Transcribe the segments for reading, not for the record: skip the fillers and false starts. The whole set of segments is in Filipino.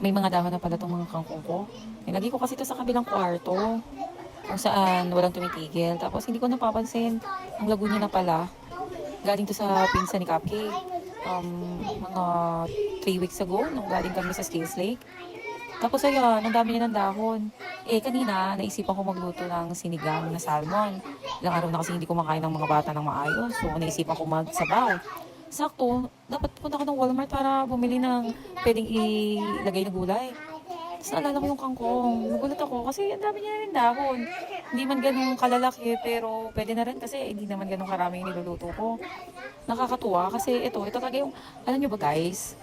may mga dahon na pala itong mga kangkong ko. Nilagay ko kasi ito sa kabilang kwarto, kung saan walang tumitigil. Tapos hindi ko napapansin, ang lago niya na pala. Galing to sa pinsan ni Cupcake. Mga 3 weeks ago, nung galing kami sa Skills Lake. Tapos ayan, ang dami niya ng dahon. Kanina, naisipan ko magluto ng sinigang na salmon. Ilang araw na kasi hindi kumakain ng mga bata ng maayos. So, naisipan ko magsabaw. Sakto, dapat punta ko ng Walmart para bumili ng pwedeng ilagay na gulay. Tapos naalala ko yung kangkong. Nagulat ako kasi ang dami niya rin dahon. Hindi man ganun kalalaki pero pwede na rin kasi hindi naman ganun karami yung niluluto ko. Nakakatuwa kasi ito talaga yung, alam nyo ba guys,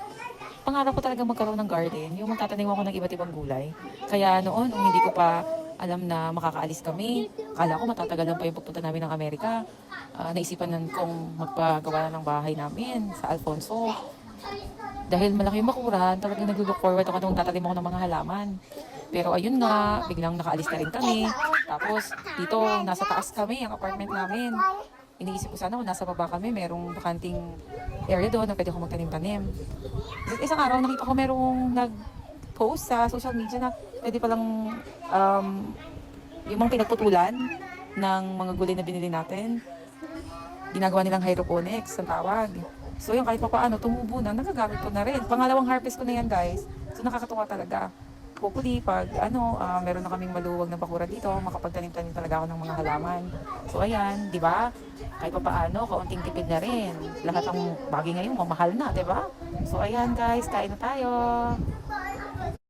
pangarap ko talaga magkaroon ng garden, yung magtatanim ako ng iba't ibang gulay. Kaya noon, nung hindi ko pa alam na makakaalis kami, akala ko matatagalan pa yung pagpunta namin ng Amerika. Naisipan kong magpagawa na ng bahay namin sa Alfonso. Dahil malaki yung bakuran, talagang nag-look forward ako nung tatanim ako ng mga halaman. Pero ayun nga, biglang nakaalis na rin kami. Tapos dito, nasa taas kami, ang apartment namin. Iniisip ko sana kung nasa baba kami, merong bakanting area doon na pwede ko magtanim-tanim. Isang araw nakita ko merong nag-post sa social media na pwede palang yung mga pinagputulan ng mga gulay na binili natin. Ginagawa nilang hydroponics ang tawag. So yung kahit pa paano, tumubo na, nagagamit ko na rin. Pangalawang harvest ko na yan guys. So nakakatuwa talaga. Hopefully, pag meron na kaming maluwag na bakura dito, makapagtanim-tanim talaga ako ng mga halaman. So ayan, di ba? Kahit pa paano, kaunting tipid na rin. Lahat ng bagay ngayon, mamahal na, di ba? So ayan guys, kain na tayo.